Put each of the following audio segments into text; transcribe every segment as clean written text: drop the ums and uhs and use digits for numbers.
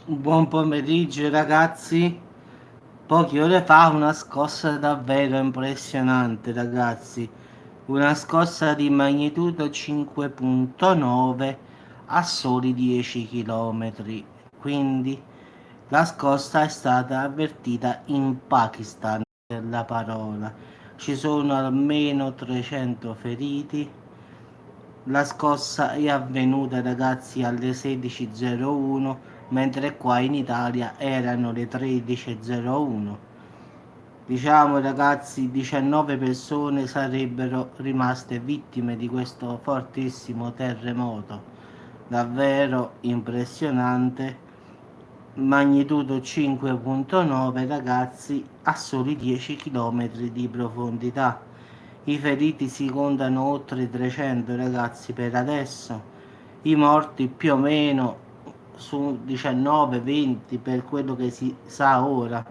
Buon pomeriggio ragazzi. Poche ore fa una scossa davvero impressionante ragazzi. Una scossa di magnitudo 5.9 a soli 10 km. Quindi la scossa è stata avvertita in Pakistan della parola. Ci sono almeno 300 feriti. La scossa è avvenuta ragazzi alle 16:01, mentre qua in Italia erano le 13:01. Diciamo ragazzi, 19 persone sarebbero rimaste vittime di questo fortissimo terremoto. Davvero impressionante. Magnitudo 5.9 ragazzi a soli 10 km di profondità. I feriti si contano oltre 300 ragazzi per adesso. I morti più o meno su 19-20 per quello che si sa ora.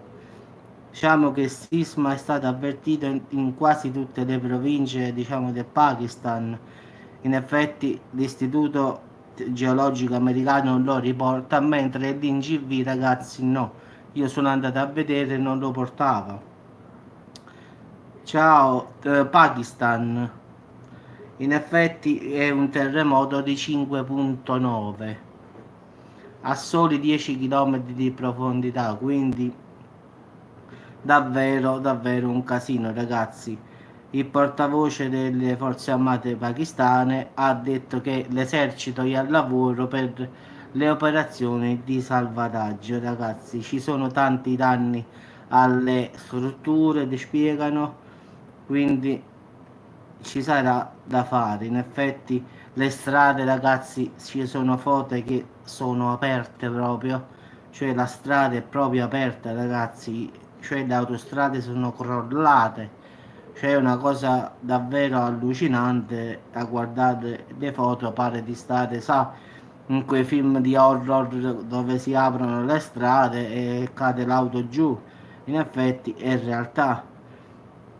Diciamo che il sisma è stato avvertito in quasi tutte le province, diciamo, del Pakistan. In effetti l'istituto geologico americano lo riporta, mentre l'INGV ragazzi no. Io sono andato a vedere e non lo portava. Ciao, Pakistan. In effetti è un terremoto di 5.9 a soli 10 km di profondità, quindi davvero un casino ragazzi. Il portavoce delle forze armate pakistane ha detto che l'esercito è al lavoro per le operazioni di salvataggio ragazzi. Ci sono tanti danni alle strutture, ti spiegano, quindi ci sarà da fare. In effetti le strade ragazzi, ci sono foto che sono aperte proprio, cioè la strada è proprio aperta ragazzi, cioè le autostrade sono crollate, cioè una cosa davvero allucinante. A guardare le foto pare di stare, sa, in quei film di horror dove si aprono le strade e cade l'auto giù. In effetti è realtà,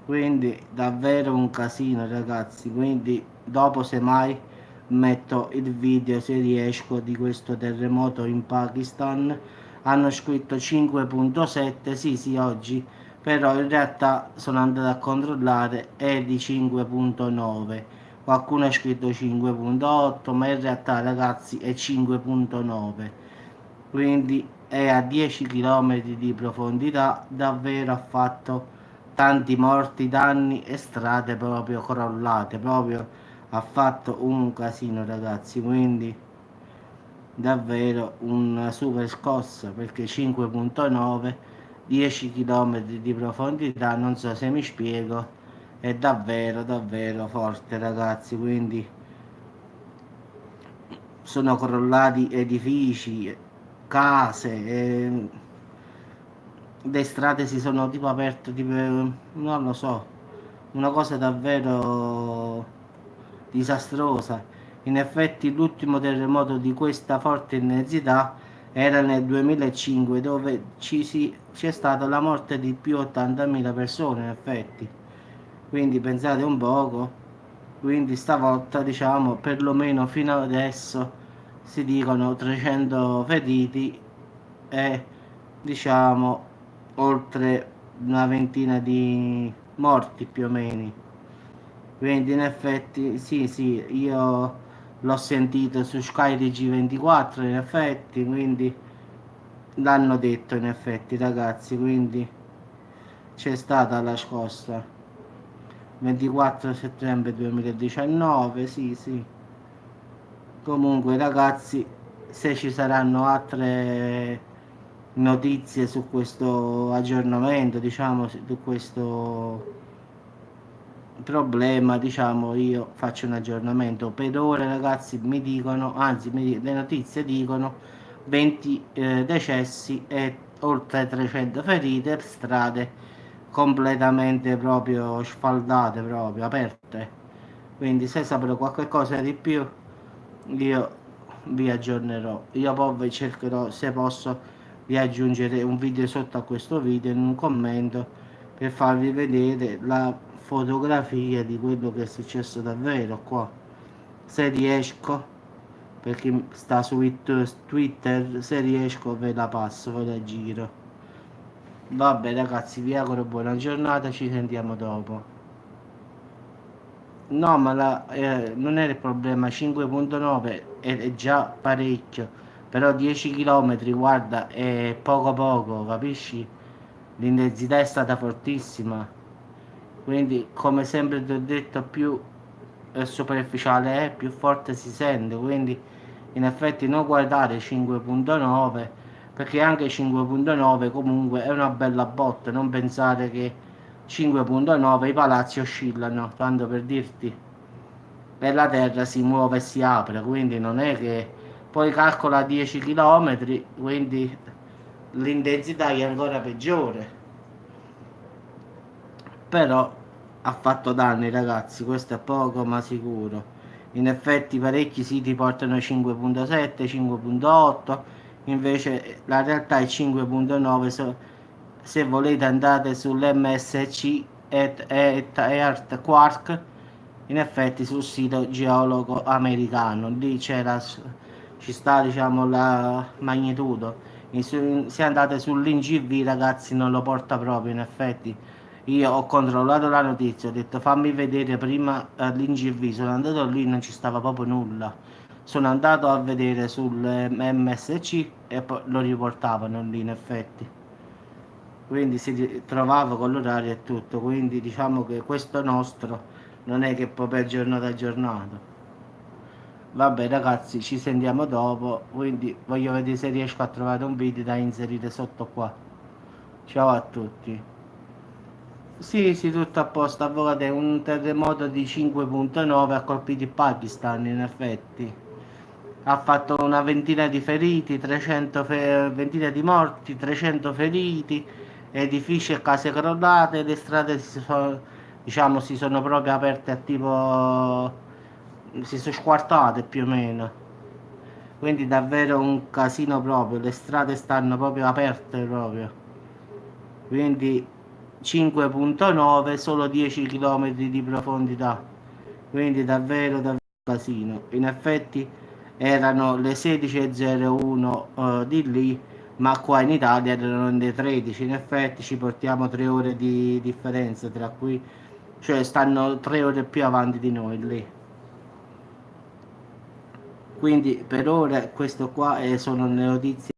quindi davvero un casino ragazzi. Quindi dopo semmai metto il video se riesco di questo terremoto in Pakistan. Hanno scritto 5.7, sì sì oggi, però in realtà sono andato a controllare è di 5.9. Qualcuno ha scritto 5.8, ma in realtà ragazzi è 5.9, quindi è a 10 km di profondità. Davvero ha fatto tanti morti, danni e strade proprio crollate, proprio ha fatto un casino ragazzi. Quindi davvero una super scossa, perché 5.9, 10 km di profondità, non so se mi spiego, è davvero forte ragazzi. Quindi sono crollati edifici, case, le strade si sono tipo aperte, tipo, non lo so, una cosa davvero disastrosa. In effetti l'ultimo terremoto di questa forte intensità era nel 2005, dove c'è stata la morte di più 80.000 persone in effetti. Quindi pensate un poco. Quindi stavolta diciamo perlomeno fino adesso si dicono 300 feriti e diciamo oltre una ventina di morti più o meno. Quindi in effetti sì sì, io l'ho sentito su Sky TG24 in effetti, quindi l'hanno detto in effetti ragazzi, quindi c'è stata la scossa 24 settembre 2019, sì sì. Comunque ragazzi, se ci saranno altre notizie su questo aggiornamento, diciamo, su questo problema, diciamo, io faccio un aggiornamento. Per ora ragazzi mi dicono, anzi le notizie dicono 20 decessi e oltre 300 ferite, strade completamente proprio sfaldate, proprio aperte. Quindi se saprò qualche cosa di più io vi aggiornerò. Io poi cercherò, se posso, di aggiungere un video sotto a questo video in un commento per farvi vedere la fotografia di quello che è successo davvero qua, se riesco. per chi sta su Twitter, se riesco ve la passo, ve la giro. Vabbè ragazzi, vi auguro buona giornata, ci sentiamo dopo. No, ma non è il problema, 5.9 è già parecchio, però 10 km, guarda, è poco poco, capisci? L'intensità è stata fortissima, quindi come sempre ti ho detto, più superficiale è, più forte si sente, quindi in effetti non guardare 5.9, perché anche 5.9 comunque è una bella botta, non pensare che 5.9 i palazzi oscillano, tanto per dirti, e la terra si muove e si apre, quindi non è che poi calcola 10 km, quindi l'intensità è ancora peggiore. Però ha fatto danni ragazzi, questo è poco ma sicuro. In effetti parecchi siti portano 5.7, 5.8, invece la realtà è 5.9. Se volete andate sull'MSC Earth Quark, in effetti sul sito geologo americano, lì ci sta diciamo la magnitudo. Se andate sull'INGV ragazzi non lo porta proprio in effetti. Io ho controllato la notizia, ho detto fammi vedere prima l'INGV, sono andato lì, non ci stava proprio nulla. Sono andato a vedere sul MSC e poi lo riportavano lì in effetti. Quindi si trovava con l'orario e tutto, quindi diciamo che questo nostro non è che proprio è giornata a giornata. Vabbè ragazzi, ci sentiamo dopo, quindi voglio vedere se riesco a trovare un video da inserire sotto qua. Ciao a tutti. Sì, sì, tutto a posto, avvocato, è un terremoto di 5.9 ha colpito il Pakistan in effetti. Ha fatto una ventina di feriti, 300 ventina di morti, 300 feriti, edifici e case crollate, le strade diciamo, si sono proprio aperte a tipo, si sono squartate più o meno. Quindi davvero un casino proprio, le strade stanno proprio aperte proprio. Quindi 5.9 solo 10 km di profondità, quindi davvero davvero un casino. In effetti erano le 16.01 di lì, ma qua in Italia erano le 13. In effetti ci portiamo 3 ore di differenza tra qui, cioè stanno 3 ore più avanti di noi lì. Quindi per ora questo qua sono le notizie.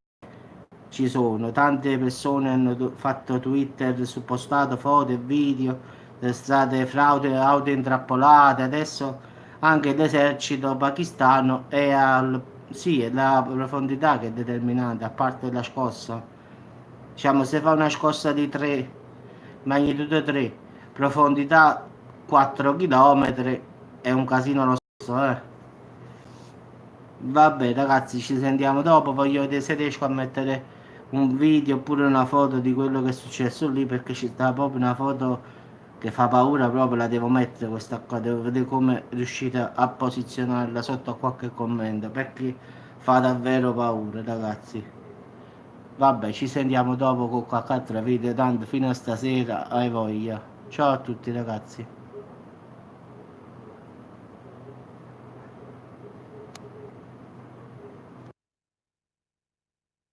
Ci sono tante persone hanno fatto Twitter su postato foto e video delle strade fraude, auto intrappolate. Adesso anche l'esercito pakistano è sì, è la profondità che è determinante, a parte la scossa. Diciamo, se fa una scossa di 3, magnitudo 3, profondità 4 km, è un casino lo stesso, eh. Vabbè ragazzi, ci sentiamo dopo, voglio vedere se riesco a mettere un video oppure una foto di quello che è successo lì, perché ci sta proprio una foto che fa paura proprio, la devo mettere questa qua, devo vedere come riuscite a posizionarla sotto a qualche commento, perché fa davvero paura ragazzi. Vabbè, ci sentiamo dopo con qualche altro video, tanto fino a stasera hai voglia. Ciao a tutti ragazzi.